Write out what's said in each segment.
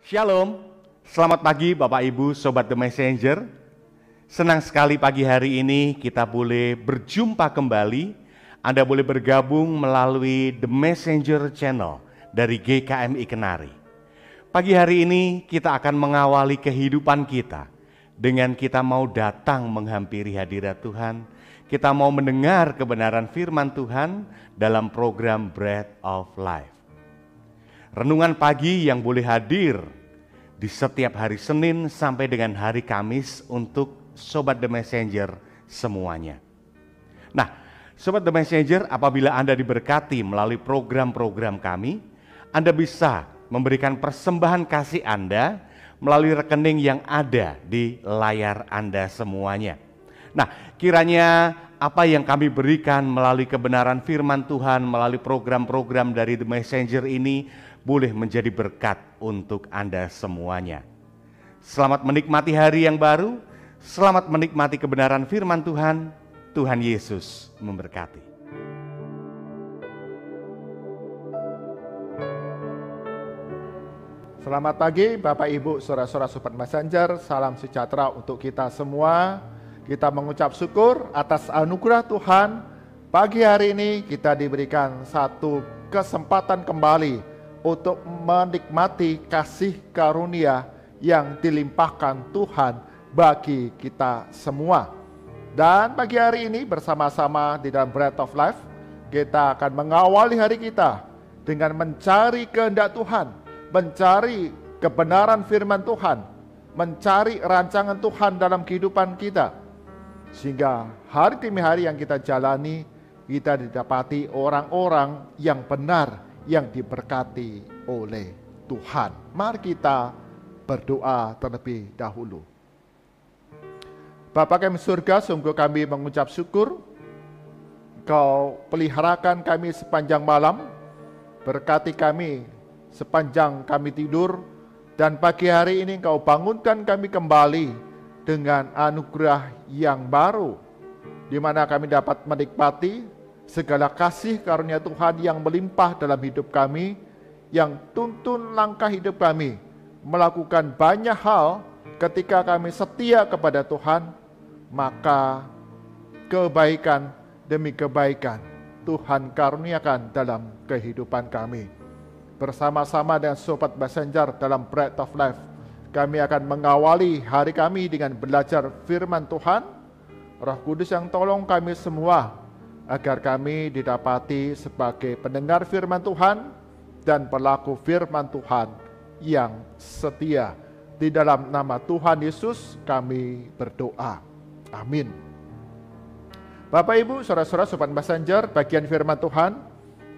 Shalom, selamat pagi Bapak Ibu Sobat The Messenger. Senang sekali pagi hari ini kita boleh berjumpa kembali. Anda boleh bergabung melalui The Messenger Channel dari GKMI Kenari. Pagi hari ini kita akan mengawali kehidupan kita dengan kita mau datang menghampiri hadirat Tuhan. Kita mau mendengar kebenaran firman Tuhan dalam program Bread of Life. Renungan pagi yang boleh hadir di setiap hari Senin sampai dengan hari Kamis untuk Sobat The Messenger semuanya. Nah, Sobat The Messenger, apabila Anda diberkati melalui program-program kami, Anda bisa memberikan persembahan kasih Anda melalui rekening yang ada di layar Anda semuanya. Nah, kiranya apa yang kami berikan melalui kebenaran firman Tuhan, melalui program-program dari The Messenger ini boleh menjadi berkat untuk Anda semuanya. Selamat menikmati hari yang baru, selamat menikmati kebenaran firman Tuhan. Tuhan Yesus memberkati. Selamat pagi Bapak Ibu, saudara-saudara Sobat Messenger, salam sejahtera untuk kita semua. Kita mengucap syukur atas anugerah Tuhan. Pagi hari ini kita diberikan satu kesempatan kembali untuk menikmati kasih karunia yang dilimpahkan Tuhan bagi kita semua. Dan pagi hari ini bersama-sama di dalam Bread of Life, kita akan mengawali hari kita dengan mencari kehendak Tuhan, mencari kebenaran firman Tuhan, mencari rancangan Tuhan dalam kehidupan kita. Sehingga hari demi hari yang kita jalani, kita didapati orang-orang yang benar, yang diberkati oleh Tuhan. Mari kita berdoa terlebih dahulu. Bapa kami surga, sungguh kami mengucap syukur Engkau peliharakan kami sepanjang malam, berkati kami sepanjang kami tidur, dan pagi hari ini Engkau bangunkan kami kembali dengan anugerah yang baru, di mana kami dapat menikmati segala kasih karunia Tuhan yang melimpah dalam hidup kami, yang tuntun langkah hidup kami, melakukan banyak hal. Ketika kami setia kepada Tuhan, maka kebaikan demi kebaikan Tuhan karuniakan dalam kehidupan kami. Bersama-sama dengan Sobat Messenger dalam Bread of Life, kami akan mengawali hari kami dengan belajar firman Tuhan. Roh Kudus yang tolong kami semua, agar kami didapati sebagai pendengar firman Tuhan dan pelaku firman Tuhan yang setia. Di dalam nama Tuhan Yesus kami berdoa. Amin. Bapak Ibu, saudara-saudara Sobat Messenger, bagian firman Tuhan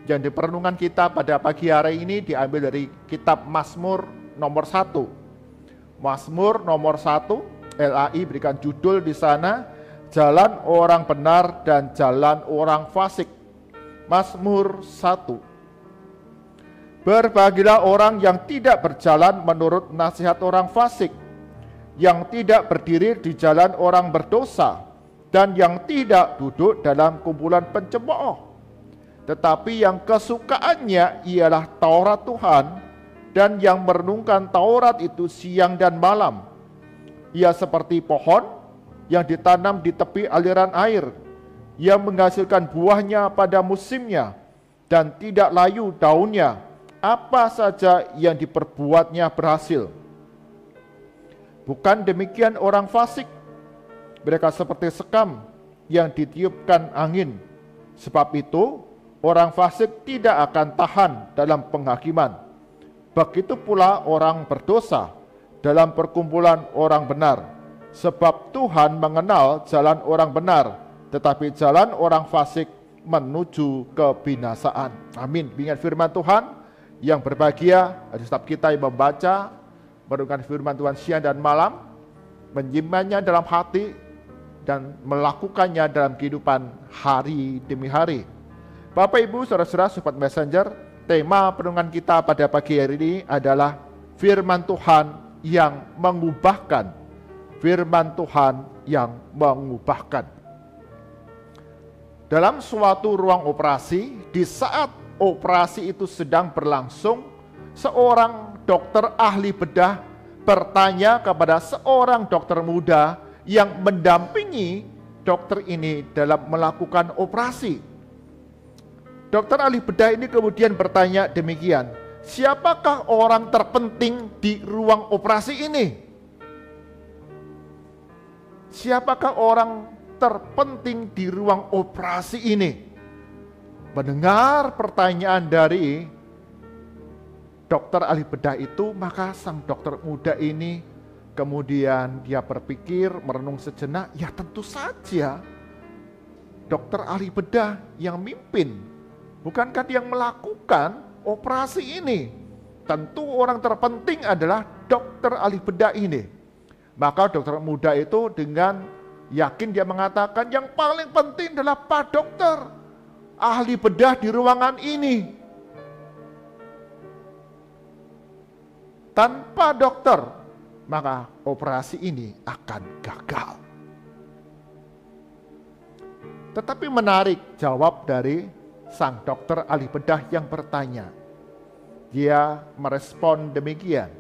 yang diperenungan kita pada pagi hari ini diambil dari kitab Mazmur nomor 1. Mazmur nomor 1, LAI berikan judul di sana, Jalan orang benar dan jalan orang fasik. Mazmur 1. Berbahagialah orang yang tidak berjalan menurut nasihat orang fasik, yang tidak berdiri di jalan orang berdosa, dan yang tidak duduk dalam kumpulan pencemooh. Tetapi yang kesukaannya ialah Taurat Tuhan, dan yang merenungkan Taurat itu siang dan malam. Ia seperti pohon yang ditanam di tepi aliran air, yang menghasilkan buahnya pada musimnya, dan tidak layu daunnya. Apa saja yang diperbuatnya berhasil. Bukan demikian orang fasik, mereka seperti sekam yang ditiupkan angin. Sebab itu orang fasik tidak akan tahan dalam penghakiman. Begitu pula orang berdosa dalam perkumpulan orang benar. Sebab Tuhan mengenal jalan orang benar, tetapi jalan orang fasik menuju kebinasaan. Amin. Ingat firman Tuhan yang berbahagia ada setiap kita yang membaca, merenungkan firman Tuhan siang dan malam, menyimpannya dalam hati, dan melakukannya dalam kehidupan hari demi hari. Bapak Ibu, saudara-saudara Sobat Messenger, tema perenungan kita pada pagi hari ini adalah firman Tuhan yang mengubahkan. Firman Tuhan yang mengubahkan. Dalam suatu ruang operasi, di saat operasi itu sedang berlangsung, seorang dokter ahli bedah bertanya kepada seorang dokter muda yang mendampingi dokter ini dalam melakukan operasi. Dokter ahli bedah ini kemudian bertanya demikian, siapakah orang terpenting di ruang operasi ini? Siapakah orang terpenting di ruang operasi ini? Mendengar pertanyaan dari dokter ahli bedah itu, maka sang dokter muda ini kemudian dia berpikir, merenung sejenak, ya tentu saja dokter ahli bedah yang mimpin, bukankah yang melakukan operasi ini? Tentu orang terpenting adalah dokter ahli bedah ini. Maka dokter muda itu dengan yakin dia mengatakan, yang paling penting adalah Pak Dokter ahli bedah di ruangan ini. Tanpa dokter, maka operasi ini akan gagal. Tetapi menarik jawab dari sang dokter ahli bedah yang bertanya. Dia merespon demikian,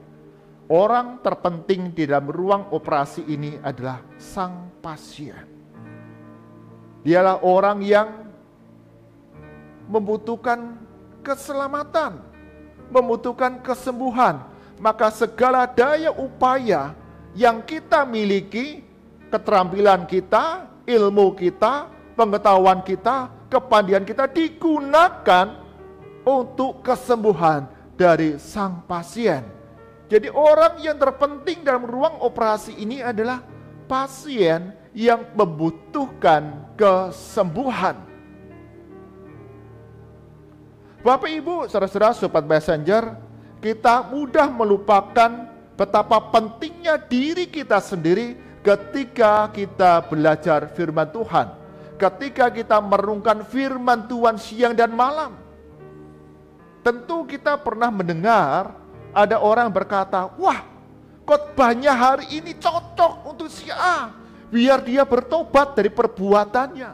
orang terpenting di dalam ruang operasi ini adalah sang pasien. Dialah orang yang membutuhkan keselamatan, membutuhkan kesembuhan. Maka segala daya upaya yang kita miliki, keterampilan kita, ilmu kita, pengetahuan kita, kepandaian kita digunakan untuk kesembuhan dari sang pasien. Jadi orang yang terpenting dalam ruang operasi ini adalah pasien yang membutuhkan kesembuhan. Bapak Ibu, saudara-saudara, sobat messenger, kita mudah melupakan betapa pentingnya diri kita sendiri ketika kita belajar firman Tuhan. Ketika kita merenungkan firman Tuhan siang dan malam. Tentu kita pernah mendengar ada orang berkata, wah, khotbahnya hari ini cocok untuk si A, biar dia bertobat dari perbuatannya.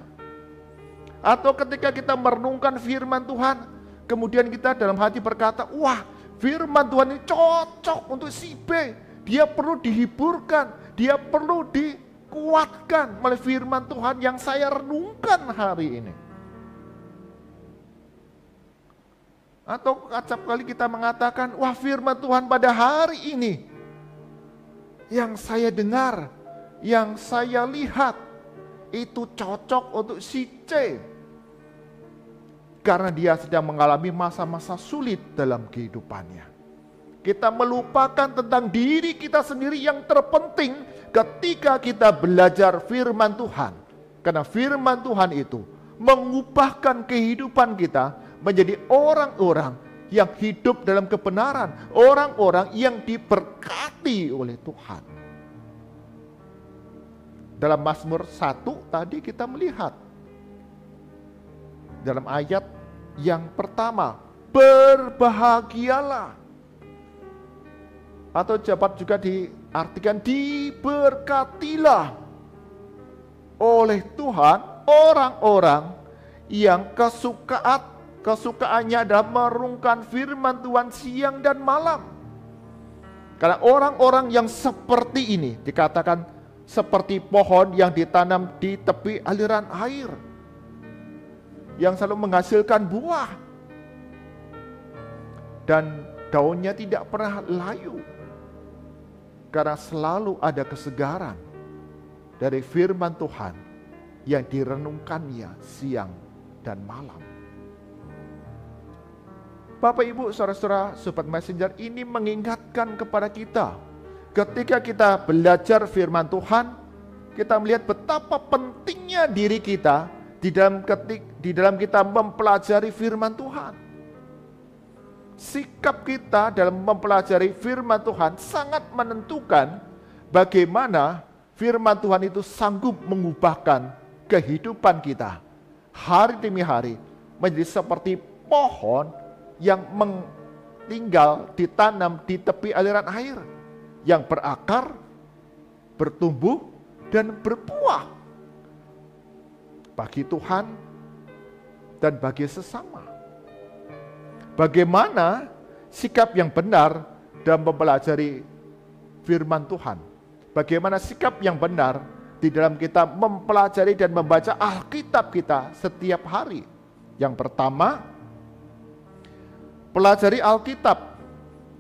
Atau ketika kita merenungkan firman Tuhan, kemudian kita dalam hati berkata, wah, firman Tuhan ini cocok untuk si B, dia perlu dihiburkan, dia perlu dikuatkan oleh firman Tuhan yang saya renungkan hari ini. Atau acap kali kita mengatakan, wah, firman Tuhan pada hari ini yang saya dengar, yang saya lihat itu cocok untuk si C, karena dia sedang mengalami masa-masa sulit dalam kehidupannya. Kita melupakan tentang diri kita sendiri yang terpenting ketika kita belajar firman Tuhan. Karena firman Tuhan itu mengubahkan kehidupan kita menjadi orang-orang yang hidup dalam kebenaran, orang-orang yang diberkati oleh Tuhan. Dalam Mazmur 1 tadi kita melihat dalam ayat yang pertama, berbahagialah, atau dapat juga diartikan diberkatilah oleh Tuhan orang-orang yang kesukaannya adalah merenungkan firman Tuhan siang dan malam. Karena orang-orang yang seperti ini dikatakan seperti pohon yang ditanam di tepi aliran air, yang selalu menghasilkan buah dan daunnya tidak pernah layu, karena selalu ada kesegaran dari firman Tuhan yang direnungkannya siang dan malam. Bapak Ibu, saudara-saudara, sobat messenger, ini mengingatkan kepada kita ketika kita belajar firman Tuhan, kita melihat betapa pentingnya diri kita di dalam kita mempelajari firman Tuhan. Sikap kita dalam mempelajari firman Tuhan sangat menentukan bagaimana firman Tuhan itu sanggup mengubahkan kehidupan kita hari demi hari menjadi seperti pohon yang ditanam di tepi aliran air, yang berakar, bertumbuh, dan berbuah bagi Tuhan dan bagi sesama. Bagaimana sikap yang benar dalam mempelajari firman Tuhan. Bagaimana sikap yang benar di dalam kita mempelajari dan membaca Alkitab kita setiap hari. Yang pertama, pelajari Alkitab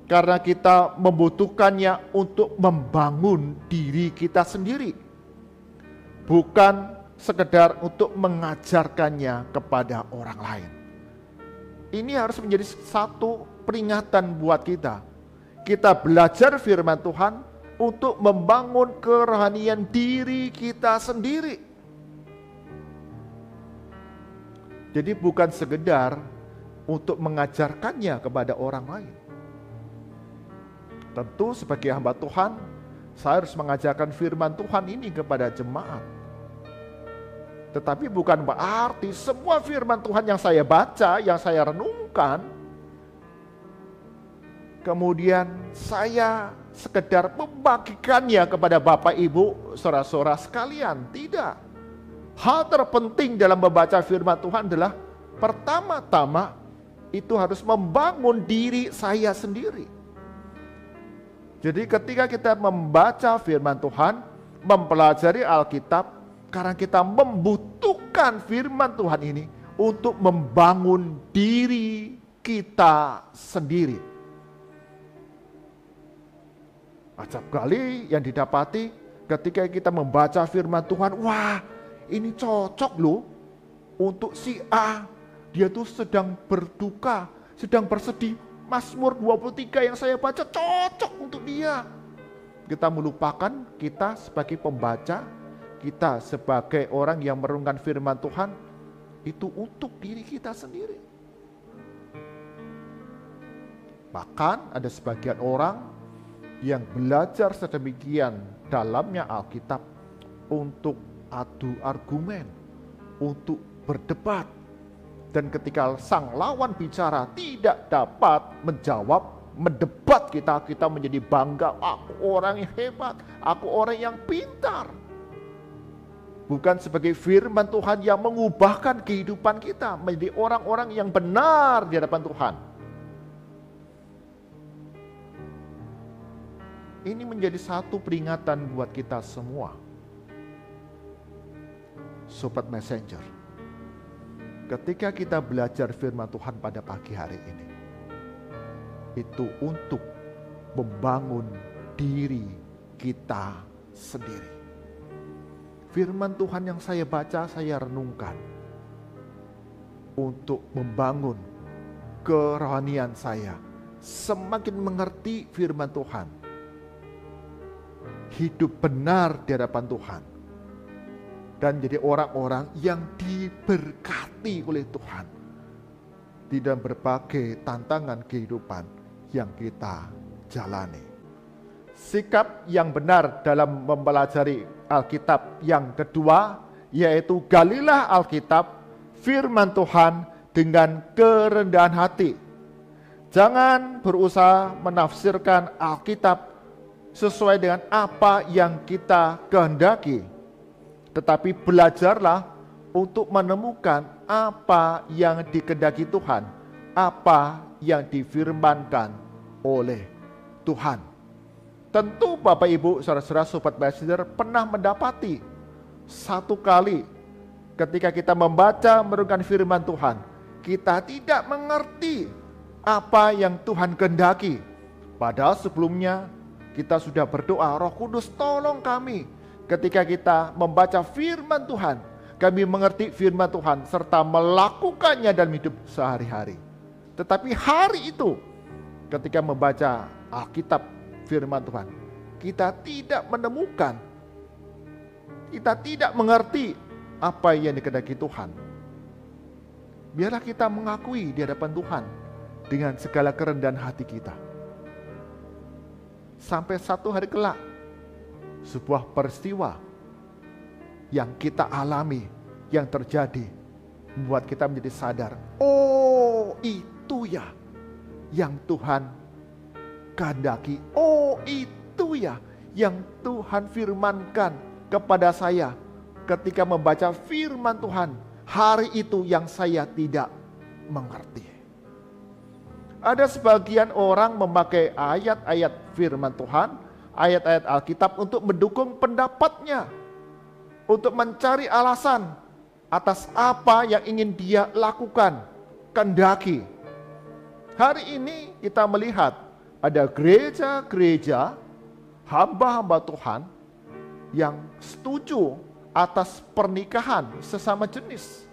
karena kita membutuhkannya untuk membangun diri kita sendiri, bukan sekedar untuk mengajarkannya kepada orang lain. Ini harus menjadi satu peringatan buat kita. Kita belajar firman Tuhan untuk membangun kerohanian diri kita sendiri. Jadi bukan sekedar untuk mengajarkannya kepada orang lain. Tentu sebagai hamba Tuhan, saya harus mengajarkan firman Tuhan ini kepada jemaat. Tetapi bukan berarti semua firman Tuhan yang saya baca, yang saya renungkan, kemudian saya sekedar membagikannya kepada Bapak Ibu, saudara-saudara sekalian. Tidak. Hal terpenting dalam membaca firman Tuhan adalah pertama-tama itu harus membangun diri saya sendiri. Jadi ketika kita membaca firman Tuhan, mempelajari Alkitab, karena kita membutuhkan firman Tuhan ini untuk membangun diri kita sendiri. Acap kali yang didapati ketika kita membaca firman Tuhan, wah ini cocok loh untuk si A, dia tuh sedang berduka, sedang bersedih. Mazmur 23 yang saya baca cocok untuk dia. Kita melupakan kita sebagai pembaca, kita sebagai orang yang merenungkan firman Tuhan, itu untuk diri kita sendiri. Bahkan ada sebagian orang yang belajar sedemikian dalamnya Alkitab untuk adu argumen, untuk berdebat. Dan ketika sang lawan bicara tidak dapat menjawab, mendebat kita menjadi bangga. Aku orang yang hebat, aku orang yang pintar. Bukan sebagai firman Tuhan yang mengubahkan kehidupan kita menjadi orang-orang yang benar di hadapan Tuhan. Ini menjadi satu peringatan buat kita semua. Sobat Messenger, ketika kita belajar firman Tuhan pada pagi hari ini, itu untuk membangun diri kita sendiri. Firman Tuhan yang saya baca, saya renungkan untuk membangun kerohanian saya. Semakin mengerti firman Tuhan, hidup benar di hadapan Tuhan, dan jadi orang-orang yang diberkati oleh Tuhan di dalam berbagai tantangan kehidupan yang kita jalani. Sikap yang benar dalam mempelajari Alkitab yang kedua, yaitu galilah Alkitab, firman Tuhan dengan kerendahan hati. Jangan berusaha menafsirkan Alkitab sesuai dengan apa yang kita kehendaki, tetapi belajarlah untuk menemukan apa yang dikehendaki Tuhan, apa yang difirmankan oleh Tuhan. Tentu Bapak Ibu, saudara-saudara, sobat Messenger pernah mendapati satu kali ketika kita membaca merenungkan firman Tuhan, kita tidak mengerti apa yang Tuhan kehendaki. Padahal sebelumnya kita sudah berdoa, Roh Kudus tolong kami. Ketika kita membaca firman Tuhan, kami mengerti firman Tuhan serta melakukannya dalam hidup sehari-hari. Tetapi hari itu, ketika membaca Alkitab firman Tuhan, kita tidak menemukan, kita tidak mengerti apa yang dikehendaki Tuhan. Biarlah kita mengakui di hadapan Tuhan dengan segala kerendahan hati kita. Sampai satu hari kelak, sebuah peristiwa yang kita alami, yang terjadi, membuat kita menjadi sadar, oh itu ya yang Tuhan kehendaki, oh itu ya yang Tuhan firmankan kepada saya ketika membaca firman Tuhan hari itu yang saya tidak mengerti. Ada sebagian orang memakai ayat-ayat firman Tuhan, ayat-ayat Alkitab untuk mendukung pendapatnya, untuk mencari alasan atas apa yang ingin dia lakukan, kehendaki. Hari ini kita melihat ada gereja-gereja, hamba-hamba Tuhan yang setuju atas pernikahan sesama jenis.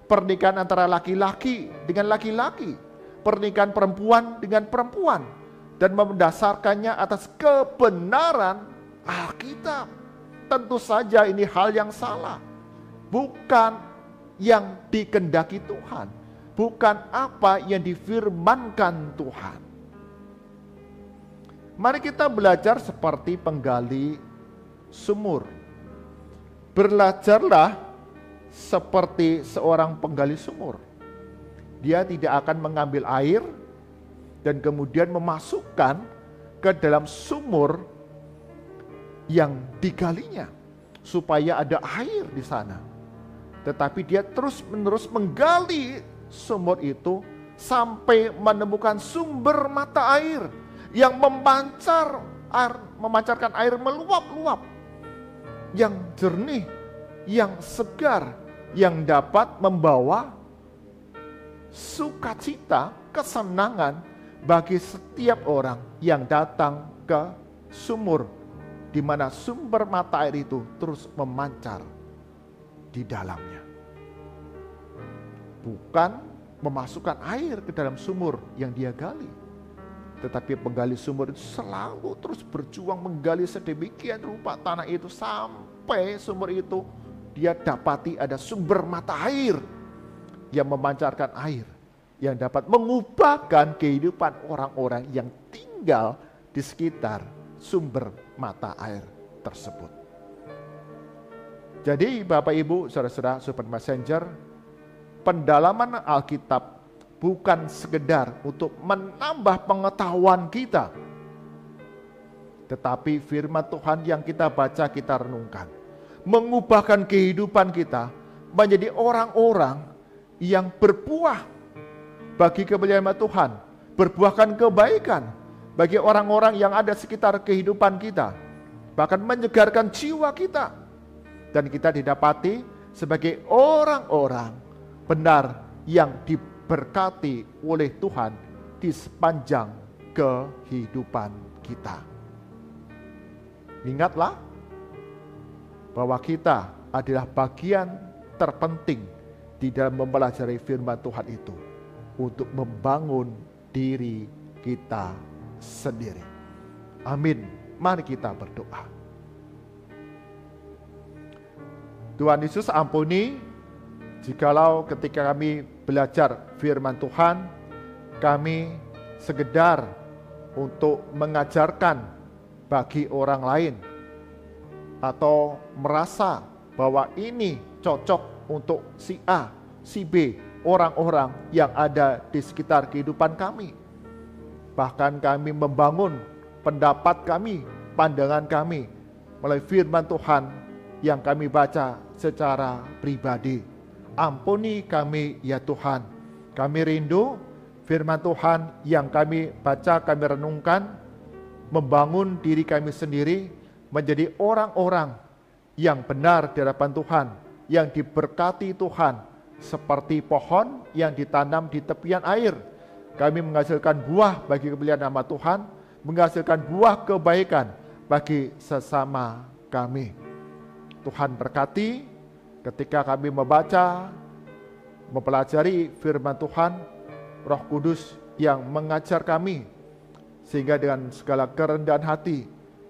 Pernikahan antara laki-laki dengan laki-laki, pernikahan perempuan dengan perempuan, dan mendasarkannya atas kebenaran Alkitab. Tentu saja ini hal yang salah, bukan yang dikehendaki Tuhan, bukan apa yang difirmankan Tuhan. Mari kita belajar seperti penggali sumur. Belajarlah seperti seorang penggali sumur. Dia tidak akan mengambil air dan kemudian memasukkan ke dalam sumur yang digalinya supaya ada air di sana. Tetapi dia terus-menerus menggali sumur itu sampai menemukan sumber mata air yang memancarkan air meluap-luap, yang jernih, yang segar, yang dapat membawa sukacita, kesenangan bagi setiap orang yang datang ke sumur, di mana sumber mata air itu terus memancar di dalamnya. Bukan memasukkan air ke dalam sumur yang dia gali, tetapi penggali sumur itu selalu terus berjuang menggali sedemikian rupa tanah itu sampai sumur itu dia dapati ada sumber mata air yang memancarkan air yang dapat mengubahkan kehidupan orang-orang yang tinggal di sekitar sumber mata air tersebut. Jadi Bapak Ibu, saudara-saudara, Sobat Messenger, pendalaman Alkitab bukan sekedar untuk menambah pengetahuan kita, tetapi firman Tuhan yang kita baca, kita renungkan, mengubahkan kehidupan kita menjadi orang-orang yang berbuah bagi kemuliaan Tuhan, berbuahkan kebaikan bagi orang-orang yang ada sekitar kehidupan kita, bahkan menyegarkan jiwa kita, dan kita didapati sebagai orang-orang benar yang diberkati oleh Tuhan di sepanjang kehidupan kita. Ingatlah bahwa kita adalah bagian terpenting di dalam mempelajari firman Tuhan itu untuk membangun diri kita sendiri. Amin. Mari kita berdoa. Tuhan Yesus, ampuni jikalau ketika kami belajar firman Tuhan, kami sekedar untuk mengajarkan bagi orang lain, atau merasa bahwa ini cocok untuk si A, si B, orang-orang yang ada di sekitar kehidupan kami. Bahkan kami membangun pendapat kami, pandangan kami melalui firman Tuhan yang kami baca secara pribadi. Ampuni kami ya Tuhan. Kami rindu firman Tuhan yang kami baca, kami renungkan, membangun diri kami sendiri menjadi orang-orang yang benar di hadapan Tuhan, yang diberkati Tuhan, seperti pohon yang ditanam di tepian air. Kami menghasilkan buah bagi kemuliaan nama Tuhan, menghasilkan buah kebaikan bagi sesama kami. Tuhan berkati ketika kami membaca, mempelajari firman Tuhan, Roh Kudus yang mengajar kami, sehingga dengan segala kerendahan hati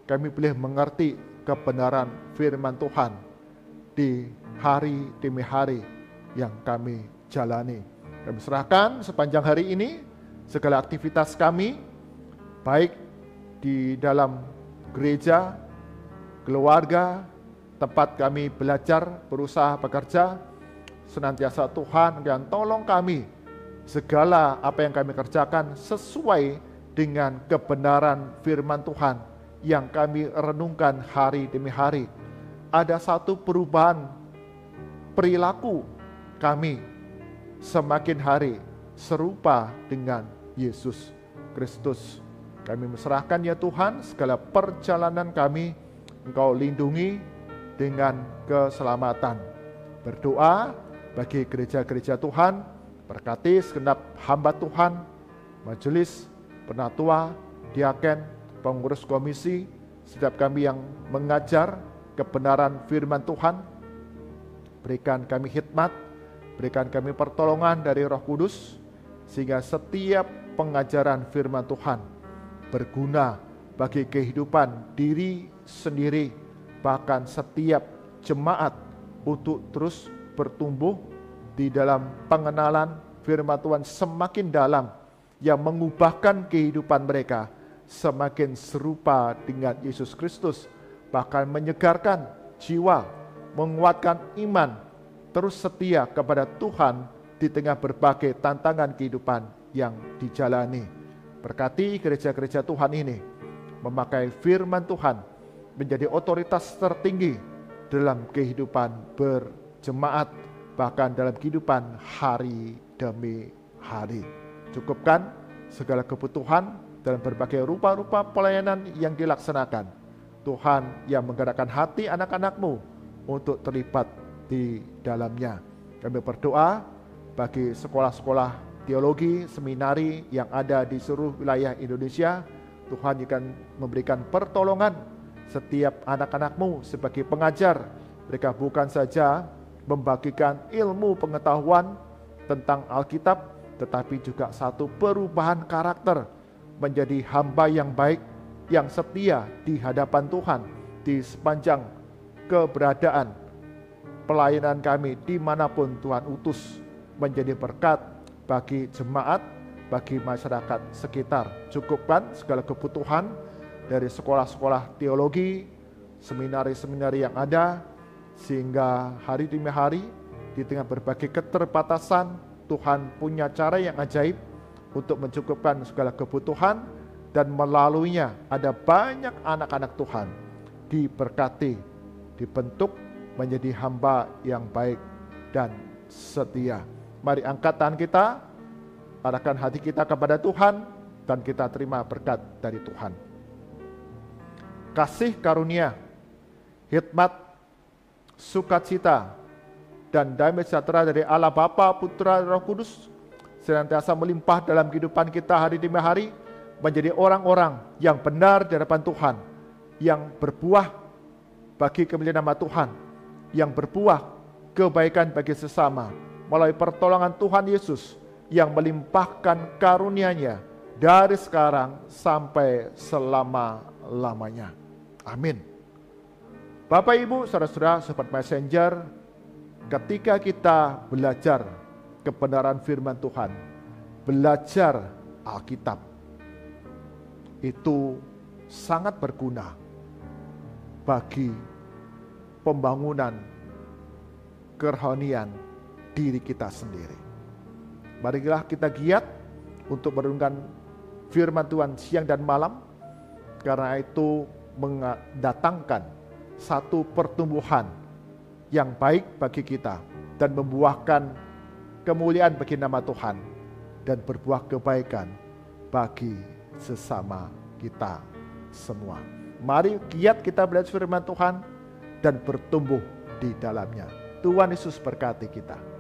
kami boleh mengerti kebenaran firman Tuhan di hari demi hari yang kami jalani. Kami serahkan sepanjang hari ini segala aktivitas kami, baik di dalam gereja, keluarga, tempat kami belajar, berusaha, bekerja, senantiasa Tuhan yang tolong kami, segala apa yang kami kerjakan sesuai dengan kebenaran firman Tuhan yang kami renungkan hari demi hari. Ada satu perubahan perilaku kami semakin hari serupa dengan Yesus Kristus. Kami serahkan ya Tuhan segala perjalanan kami, Engkau lindungi dengan keselamatan. Berdoa bagi gereja-gereja Tuhan, berkati segenap hamba Tuhan, majelis, penatua, diaken, pengurus komisi, setiap kami yang mengajar kebenaran firman Tuhan. Berikan kami hikmat, berikan kami pertolongan dari Roh Kudus, sehingga setiap pengajaran firman Tuhan berguna bagi kehidupan diri sendiri, bahkan setiap jemaat untuk terus bertumbuh di dalam pengenalan firman Tuhan semakin dalam, yang mengubahkan kehidupan mereka semakin serupa dengan Yesus Kristus, bahkan menyegarkan jiwa, menguatkan iman, terus setia kepada Tuhan di tengah berbagai tantangan kehidupan yang dijalani. Berkati gereja-gereja Tuhan ini memakai firman Tuhan menjadi otoritas tertinggi dalam kehidupan berjemaat, bahkan dalam kehidupan hari demi hari. Cukupkan segala kebutuhan dalam berbagai rupa-rupa pelayanan yang dilaksanakan. Tuhan yang menggerakkan hati anak-anak-Mu untuk terlibat di dalamnya. Kami berdoa bagi sekolah-sekolah teologi, seminari yang ada di seluruh wilayah Indonesia. Tuhan akan memberikan pertolongan setiap anak-anak-Mu sebagai pengajar. Mereka bukan saja membagikan ilmu pengetahuan tentang Alkitab, tetapi juga satu perubahan karakter menjadi hamba yang baik, yang setia di hadapan Tuhan di sepanjang keberadaan pelayanan kami dimanapun Tuhan utus, menjadi berkat bagi jemaat, bagi masyarakat sekitar. Cukupkan segala kebutuhan dari sekolah-sekolah teologi, seminari-seminari yang ada, sehingga hari demi hari di tengah berbagai keterbatasan, Tuhan punya cara yang ajaib untuk mencukupkan segala kebutuhan, dan melaluinya ada banyak anak-anak Tuhan diberkati, dibentuk menjadi hamba yang baik dan setia. Mari angkat tangan kita, arahkan hati kita kepada Tuhan, dan kita terima berkat dari Tuhan. Kasih karunia, hikmat, sukacita, dan damai sejahtera dari Allah Bapa, Putra, dan Roh Kudus senantiasa melimpah dalam kehidupan kita hari demi hari, menjadi orang-orang yang benar di hadapan Tuhan, yang berbuah bagi kemuliaan nama Tuhan, yang berbuah kebaikan bagi sesama, melalui pertolongan Tuhan Yesus yang melimpahkan karunia-Nya dari sekarang sampai selama-lamanya. Amin. Bapak, Ibu, saudara-saudara, sobat messenger, ketika kita belajar kebenaran firman Tuhan, belajar Alkitab, itu sangat berguna bagi pembangunan kerohanian diri kita sendiri. Marilah kita giat untuk merenungkan firman Tuhan siang dan malam, karena itu mendatangkan satu pertumbuhan yang baik bagi kita dan membuahkan kemuliaan bagi nama Tuhan dan berbuah kebaikan bagi sesama kita semua. Mari giat kita belajar firman Tuhan dan bertumbuh di dalamnya. Tuhan Yesus berkati kita.